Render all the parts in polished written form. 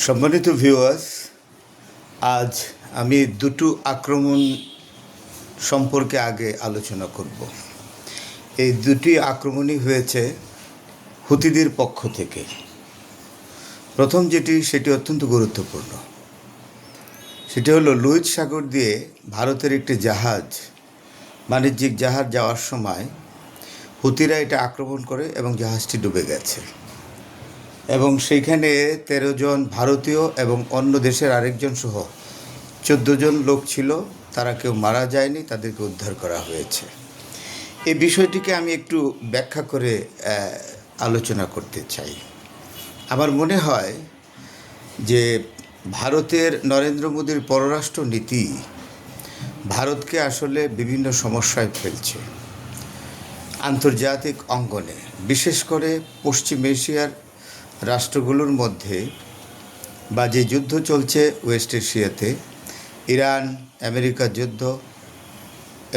সম্মানিত ভিউয়ার্স, আজ আমি দুটো আক্রমণ সম্পর্কে আগে আলোচনা করব। এই দুটি আক্রমণই হয়েছে হুতিদের পক্ষ থেকে। প্রথম সেটি অত্যন্ত গুরুত্বপূর্ণ। সেটি হলো লোহিত সাগর দিয়ে ভারতের একটি জাহাজ, বাণিজ্যিক জাহাজ যাওয়ার সময় হুতিরা এটা আক্রমণ করে এবং জাহাজটি ডুবে গেছে। এবং সেইখানে ১৩ জন ভারতীয় এবং অন্য দেশের আরেকজন সহ ১৪ জন লোক ছিল। তারা কেউ মারা যায়নি, তাদেরকে উদ্ধার করা হয়েছে। এই বিষয়টিকে আমি একটু ব্যাখ্যা করে আলোচনা করতে চাই। আমার মনে হয় যে ভারতের নরেন্দ্র মোদীর পররাষ্ট্র নীতি ভারতকে আসলে বিভিন্ন সমস্যায় ফেলছে আন্তর্জাতিক অঙ্গনে, বিশেষ করে পশ্চিম এশিয়ার রাষ্ট্রগুলোর মধ্যে বা যে যুদ্ধ চলছে ওয়েস্ট এশিয়াতে, ইরান আমেরিকা যুদ্ধ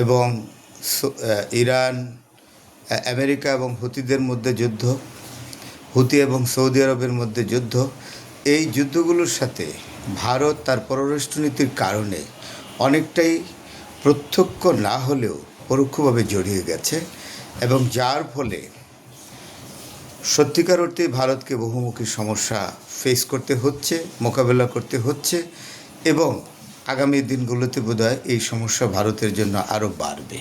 এবং ইরান আমেরিকা এবং হুতিদের মধ্যে যুদ্ধ, হুতি এবং সৌদি আরবের মধ্যে যুদ্ধ, এই যুদ্ধগুলোর সাথে ভারত তার পররাষ্ট্রনীতির কারণে অনেকটাই প্রত্যক্ষ না হলেও পরোক্ষভাবে জড়িয়ে গেছে এবং যার ফলে সত্যিকার অর্থে ভারতকে বহুমুখী সমস্যা ফেস করতে হচ্ছে, মোকাবেলা করতে হচ্ছে এবং আগামী দিনগুলোতে বোধহয় এই সমস্যা ভারতের জন্য আরও বাড়বে।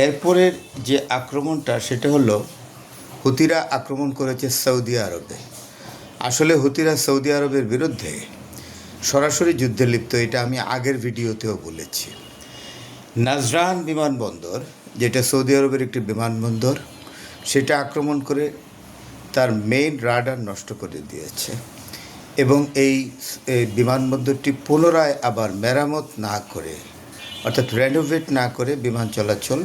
এরপরের যে আক্রমণটা সেটা হলো হুতিরা আক্রমণ করেছে সৌদি আরবে। আসলে হুতিরা সৌদি আরবের বিরুদ্ধে সরাসরি যুদ্ধে লিপ্ত, এটা আমি আগের ভিডিওতেও বলেছি। নাজরান বিমানবন্দর, যেটা সৌদি আরবের একটি বিমানবন্দর, সেটা আক্রমণ করে তার মেইন রাডার নষ্ট করে দিয়েছে এবং এই বিমানবন্দরটি পুনরায় আবার মেরামত না করে, অর্থাৎ রেনোভেট না করে বিমান চলাচল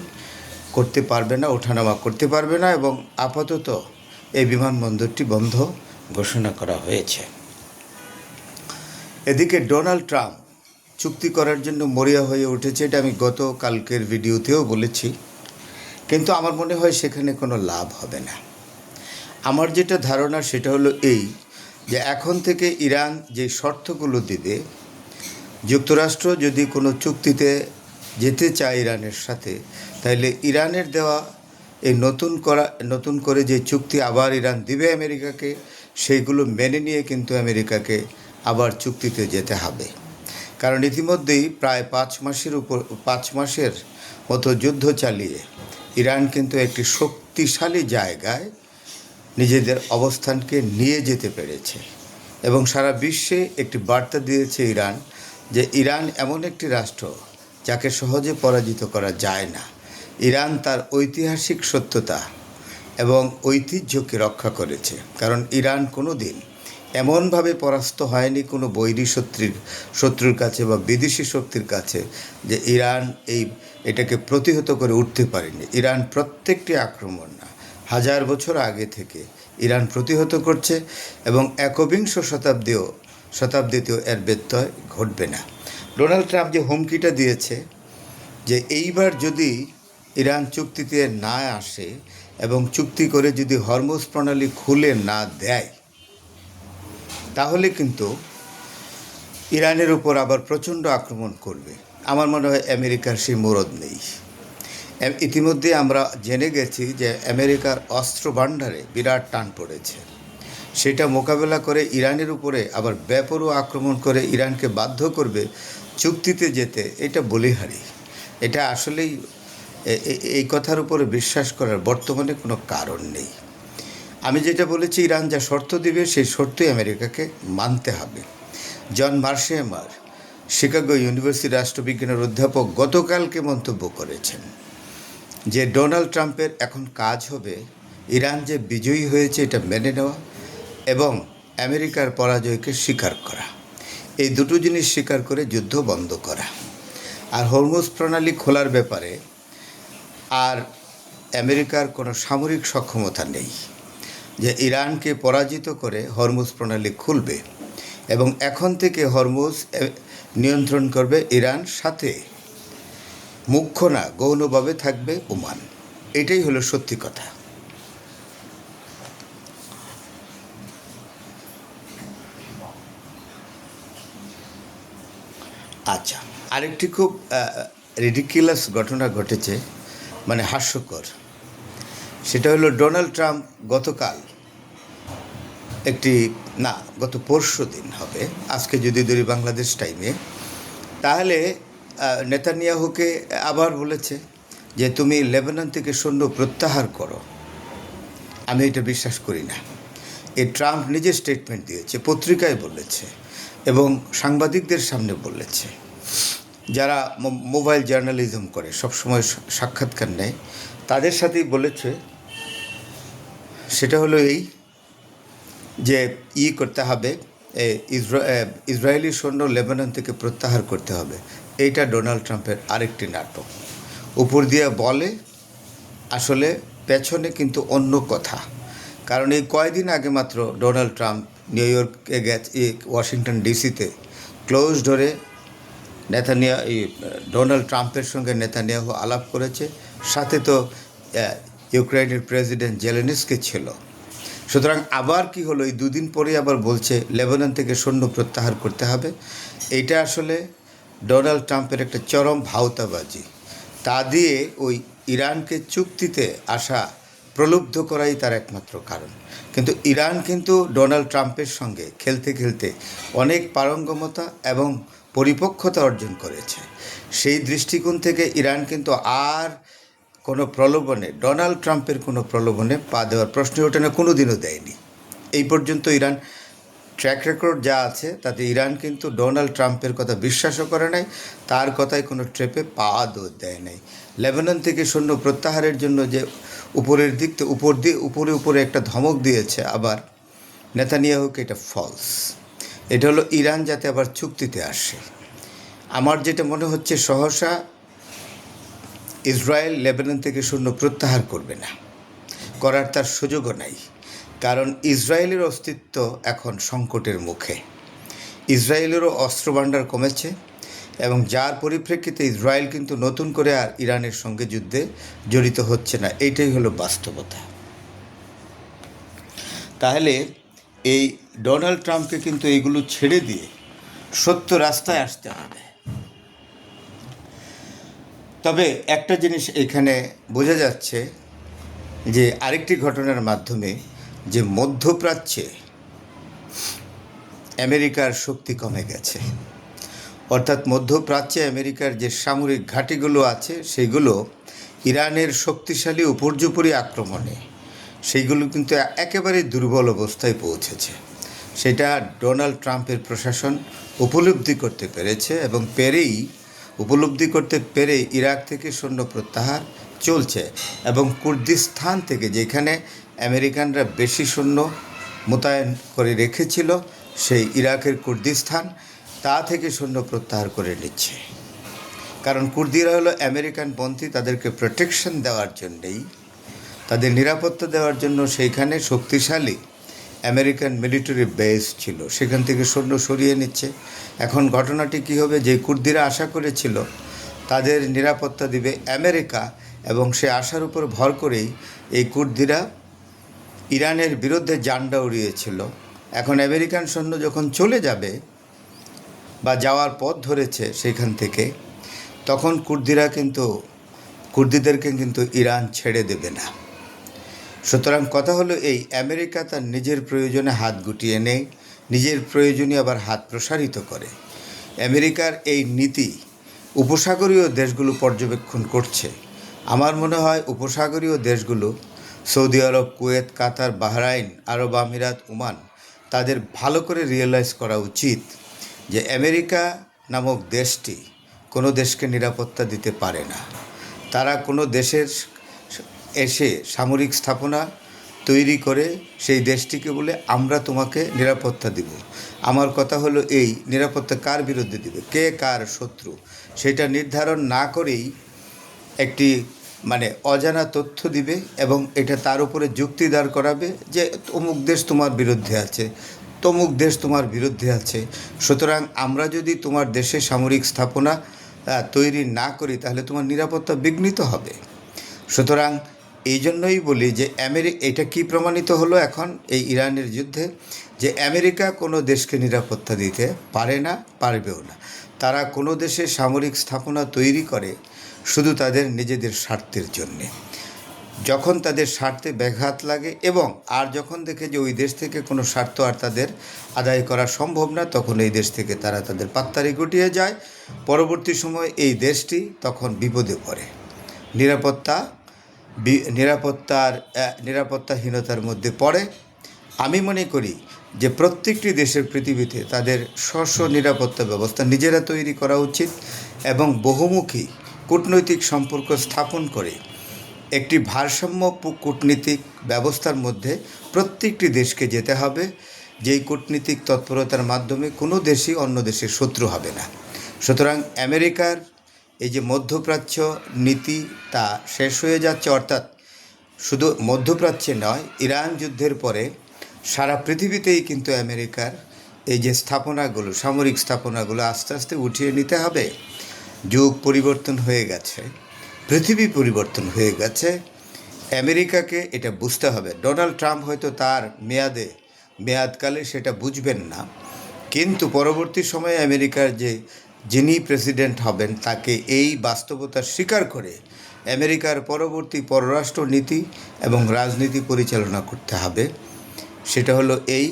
করতে পারবে না, ওঠানামা করতে পারবে না এবং আপাতত এই বিমানবন্দরটি বন্ধ ঘোষণা করা হয়েছে। এদিকে ডোনাল্ড ট্রাম্প চুক্তি করার জন্য মরিয়া হয়ে উঠেছে, এটা আমি গতকালকের ভিডিওতেও বলেছি, কিন্তু আমার মনে হয় সেখানে কোনো লাভ হবে না। আমার যেটা ধারণা সেটা হলো এই, যে এখন থেকে ইরান যে শর্তগুলো দিবে, যুক্তরাষ্ট্র যদি কোনো চুক্তিতে যেতে চায় ইরানের সাথে, তাহলে ইরানের দেওয়া এই নতুন করে যে চুক্তি আবার ইরান দিবে আমেরিকাকে, সেইগুলো মেনে নিয়ে কিন্তু আমেরিকাকে আবার চুক্তিতে যেতে হবে। কারণ ইতিমধ্যেই প্রায় ৫ মাসের মতো যুদ্ধ চালিয়ে ইরান কিন্তু একটি শক্তিশালী জায়গায় নিজেদের অবস্থানকে নিয়ে যেতে পেরেছে এবং সারা বিশ্বে একটি বার্তা দিয়েছে ইরান, যে ইরান এমন একটি রাষ্ট্র যাকে সহজে পরাজিত করা যায় না। ইরান তার ঐতিহাসিক সত্যতা এবং ঐতিহ্যকে রক্ষা করেছে, কারণ ইরান কোনো দিন এমনভাবে পরাস্ত হয়নি কোনো বৈরী শত্রুর কাছে বা বিদেশি শক্তির কাছে যে ইরান এটাকে প্রতিহত করে উঠতে পারেনি। ইরান প্রত্যেকটি আক্রমণ না, 1000 বছর আগে থেকে ইরান প্রতিহত করছে এবং একবিংশ শতাব্দীতেও এর ব্যত্যয় ঘটবে না। ডোনাল্ড ট্রাম্প যে হুমকিটা দিয়েছে যে এইবার যদি ইরান চুক্তিতে না আসে এবং চুক্তি করে যদি হরমুজ প্রণালী খুলে না দেয়, তাহলে কিন্তু ইরানের উপর আবার প্রচণ্ড আক্রমণ করবে। আমার মনে হয় আমেরিকার সেই মুরদ নেই। ইতিমধ্যে আমরা জেনে গেছি যে আমেরিকার অস্ত্র ভাণ্ডারে বিরাট টান পড়েছে। সেটা মোকাবেলা করে ইরানের উপরে আবার বেপরোয়া আক্রমণ করে ইরানকে বাধ্য করবে চুক্তিতে যেতে, এটা বলিহারি। এটা আসলেই এই কথার উপরে বিশ্বাস করার বর্তমানে কোনো কারণ নেই। আমি যেটা বলেছি, ইরান যা শর্ত দিবে সেই শর্তই আমেরিকাকে মানতে হবে। জন মার্শেমার, শিকাগো ইউনিভার্সিটি রাষ্ট্রবিজ্ঞানের অধ্যাপক, গতকালকে মন্তব্য করেছেন যে ডোনাল্ড ট্রাম্পের এখন কাজ হবে ইরান যে বিজয়ী হয়েছে এটা মেনে নেওয়া এবং আমেরিকার পরাজয়কে স্বীকার করা। এই দুটো জিনিস স্বীকার করে যুদ্ধ বন্ধ করা। আর হরমুজ প্রণালী খোলার ব্যাপারে আর আমেরিকার কোনো সামরিক সক্ষমতা নেই যে ইরানকে পরাজিত করে হরমুজ প্রণালী খুলবে এবং এখন থেকে হরমুজ নিয়ন্ত্রণ করবে ইরান, সাথে মুখ্য না গৌণভাবে থাকবে ওমান। এটাই হলো সত্যি কথা। আচ্ছা, আরেকটি খুব রিডিকুলাস ঘটনা ঘটেছে, মানে হাস্যকর। সেটা হলো ডোনাল্ড ট্রাম্প গতকাল একটি, না গত পরশু দিন হবে, আজকে যদি ধরি বাংলাদেশ টাইমে, তাহলে নেতানিয়াহুকে আবার বলেছে যে তুমি লেবানন থেকে সৈন্য প্রত্যাহার করো। আমি এটা বিশ্বাস করি না। এই ট্রাম্প নিজে স্টেটমেন্ট দিয়েছে, পত্রিকায় বলেছে এবং সাংবাদিকদের সামনে বলেছে, যারা মোবাইল জার্নালিজম করে সবসময় সাক্ষাৎকার নেয় তাদের সাথেই বলেছে। সেটা হলো এই যে করতে হবে, ইসরায়েলি সৈন্য লেবানন থেকে প্রত্যাহার করতে হবে। এইটা ডোনাল্ড ট্রাম্পের আরেকটি নাটক। উপর দিয়ে বলে, আসলে পেছনে কিন্তু অন্য কথা। কারণ এই কয়েকদিন আগে মাত্র ডোনাল্ড ট্রাম্প নিউ ইয়র্কে গেছে, ওয়াশিংটন ডিসিতে ক্লোজ ডোরে ডোনাল্ড ট্রাম্পের সঙ্গে নেতানিয়াহু আলাপ করেছে। সাথে তো ইউক্রেনের প্রেসিডেন্ট জেলেনস্কি ছিল। সুতরাং আবার কি হলো, এই দুদিন পরে আবার বলছে লেবানন থেকে সৈন্য প্রত্যাহার করতে হবে। এইটা আসলে ডোনাল্ড ট্রাম্পের একটা চরম ভাওতাবাজি। তা দিয়ে ওই ইরানকে চুক্তিতে আসা প্রলুব্ধ করাই তার একমাত্র কারণ। কিন্তু ইরান কিন্তু ডোনাল্ড ট্রাম্পের সঙ্গে খেলতে খেলতে অনেক পারঙ্গমতা এবং পরিপক্কতা অর্জন করেছে। সেই দৃষ্টিকোণ থেকে ইরান কিন্তু আর কোনো প্রলোভনে, ডোনাল্ড ট্রাম্পের কোনো প্রলোভনে পা দেওয়ার প্রশ্ন ওঠে না, কোনো দিনও দেয়নি। এই পর্যন্ত ইরান ট্র্যাক রেকর্ড যা আছে তাতে ইরান কিন্তু ডোনাল্ড ট্রাম্পের কথা বিশ্বাসও করে নাই, তার কথায় কোনো ট্রেপে পা দেয় নাই। লেবানন থেকে সৈন্য প্রত্যাহারের জন্য যে উপরের দিক উপরে একটা ধমক দিয়েছে আবার নেতানিয়াহুকে, এটা ফলস। এটা হলো ইরান যাতে আবার চুক্তিতে আসে। আমার যেটা মনে হচ্ছে, সহসা ইসরায়েল লেবানন থেকে সৈন্য প্রত্যাহার করবে না, করার তার সুযোগও নাই। কারণ ইসরায়েলের অস্তিত্ব এখন সংকটের মুখে। ইসরায়েলেরও অস্ত্রভাণ্ডার কমেছে এবং যার পরিপ্রেক্ষিতে ইসরায়েল কিন্তু নতুন করে আর ইরানের সঙ্গে যুদ্ধে জড়িত হচ্ছে না। এইটাই হলো বাস্তবতা। তাহলে এই ডোনাল্ড ট্রাম্পকে কিন্তু এইগুলো ছেড়ে দিয়ে সত্য রাস্তায় আসতে হবে। তবে একটা জিনিস এখানে বোঝা যাচ্ছে যে আরেকটি ঘটনার মাধ্যমে, যে মধ্যপ্রাচ্যে আমেরিকার শক্তি কমে গেছে। অর্থাৎ মধ্যপ্রাচ্যে আমেরিকার যে সামরিক ঘাঁটিগুলো আছে সেগুলো ইরানের শক্তিশালী উপর্যুপরি আক্রমণে সেইগুলো কিন্তু একেবারে দুর্বল অবস্থায় পৌঁছেছে। সেটা ডোনাল্ড ট্রাম্পের প্রশাসন উপলব্ধি করতে পেরেছে এবং উপলব্ধি করতে পেরে ইরাক থেকে সৈন্য প্রত্যাহার চলছে। এবং কুর্দিস্তান থেকে, যেখানে আমেরিকানরা বেশি সৈন্য মোতায়েন করে রেখেছিল, সেই ইরাকের কুর্দিস্তান, তা থেকে সৈন্য প্রত্যাহার করে নিচ্ছে। কারণ কুর্দিরা হলো আমেরিকানপন্থী, তাদেরকে প্রোটেকশন দেওয়ার জন্যেই, তাদের নিরাপত্তা দেওয়ার জন্য সেইখানে শক্তিশালী আমেরিকান মিলিটারি বেস ছিল, সেখান থেকে সৈন্য সরিয়ে নিচ্ছে। এখন ঘটনাটি কী হবে, যে কুর্দিরা আশা করেছিল তাদের নিরাপত্তা দিবে আমেরিকা, এবং সে আশার উপর ভর করেই এই কুর্দিরা ইরানের বিরুদ্ধে জান্ডা উড়িয়েছিল। এখন আমেরিকান সৈন্য যখন চলে যাবে বা যাওয়ার পথ ধরেছে সেখান থেকে, তখন কুর্দিদেরকে কিন্তু ইরান ছেড়ে দেবে না। সুতরাং কথা হলো এই, আমেরিকা তার নিজের প্রয়োজনে হাত গুটিয়ে নেয়, নিজের প্রয়োজনে আবার হাত প্রসারিত করে। আমেরিকার এই নীতি উপসাগরীয় দেশগুলো পর্যবেক্ষণ করছে। আমার মনে হয় উপসাগরীয় দেশগুলো, সৌদি আরব, কুয়েত, কাতার, বাহরাইন, আরব আমিরাত, ওমান, তাদের ভালো করে রিয়েলাইজ করা উচিত যে আমেরিকা নামক দেশটি কোনো দেশকে নিরাপত্তা দিতে পারে না। তারা কোনো দেশের এসে সামরিক স্থাপনা তৈরি করে সেই দেশটিকে বলে আমরা তোমাকে নিরাপত্তা দিব। আমার কথা হলো এই, নিরাপত্তা কার বিরুদ্ধে দিবে, কে কার শত্রু, সেটা নির্ধারণ না করেই একটি অজানা তথ্য দিবে এবং এটা তার উপরে যুক্তি দাঁড় করাবে যে অমুক দেশ তোমার বিরুদ্ধে আছে, তমুক দেশ তোমার বিরুদ্ধে আছে, সুতরাং আমরা যদি তোমার দেশে সামরিক স্থাপনা তৈরি না করি তাহলে তোমার নিরাপত্তা বিঘ্নিত হবে। সুতরাং এই জন্যই বলি যে এটা কি প্রমাণিত হলো এখন এই ইরানের যুদ্ধে, যে আমেরিকা কোনো দেশকে নিরাপত্তা দিতে পারে না, পারবেও না। তারা কোনো দেশে সামরিক স্থাপনা তৈরি করে শুধু তাদের নিজেদের স্বার্থের জন্যে। যখন তাদের স্বার্থে ব্যাঘাত লাগে এবং যখন দেখে যে ওই দেশ থেকে কোনো স্বার্থ আর তাদের আদায় করা সম্ভব না, তখন এই দেশ থেকে তারা তাদের পাত্তারি গুটিয়ে যায়। পরবর্তী সময় এই দেশটি তখন বিপদে পড়ে, নিরাপত্তাহীনতার মধ্যে পড়ে। আমি মনে করি যে প্রত্যেকটি দেশের পৃথিবীতে তাদের স্ব নিরাপত্তা ব্যবস্থা নিজেরা তৈরি করা উচিত এবং বহুমুখী কূটনৈতিক সম্পর্ক স্থাপন করে একটি ভারসাম্য কূটনীতিক ব্যবস্থার মধ্যে প্রত্যেকটি দেশকে যেতে হবে, যেই কূটনীতিক তৎপরতার মাধ্যমে কোনো দেশই অন্য দেশের শত্রু হবে না। সুতরাং আমেরিকার এই যে মধ্যপ্রাচ্য নীতি তা শেষ হয়ে যাচ্ছে, অর্থাৎ শুধু মধ্যপ্রাচ্যে নয়, ইরান যুদ্ধের পরে সারা পৃথিবীতেই কিন্তু আমেরিকার এই যে স্থাপনাগুলো, সামরিক স্থাপনাগুলো আস্তে আস্তে উঠিয়ে নিতে হবে। যুগ পরিবর্তন হয়ে গেছে, পৃথিবী পরিবর্তন হয়ে গেছে, আমেরিকাকে এটা বুঝতে হবে। ডোনাল্ড ট্রাম্প হয়তো তার মেয়াদকালে সেটা বুঝবেন না, কিন্তু পরবর্তী সময়ে আমেরিকার যিনি প্রেসিডেন্ট হবেন তাকে এই বাস্তবতা স্বীকার করে আমেরিকার পরবর্তী পররাষ্ট্র নীতি এবং রাজনীতি পরিচালনা করতে হবে। সেটা হলো এই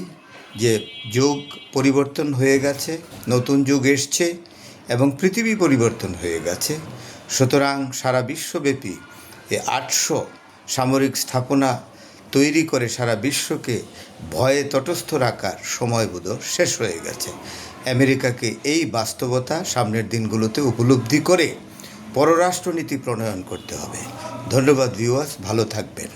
যে যুগ পরিবর্তন হয়ে গেছে, নতুন যুগ এসছে এবং পৃথিবী পরিবর্তন হয়ে গেছে। সুতরাং সারা বিশ্বব্যাপী 800 সামরিক স্থাপনা তৈরি করে সারা বিশ্বকে ভয়ে তটস্থ রাখার সময়বোধ শেষ হয়ে গেছে। আমেরিকাকে এই বাস্তবতা সামনের দিনগুলোতে উপলব্ধি করে পররাষ্ট্রনীতি প্রণয়ন করতে হবে। ধন্যবাদ ভিউয়ার্স, ভালো থাকবেন।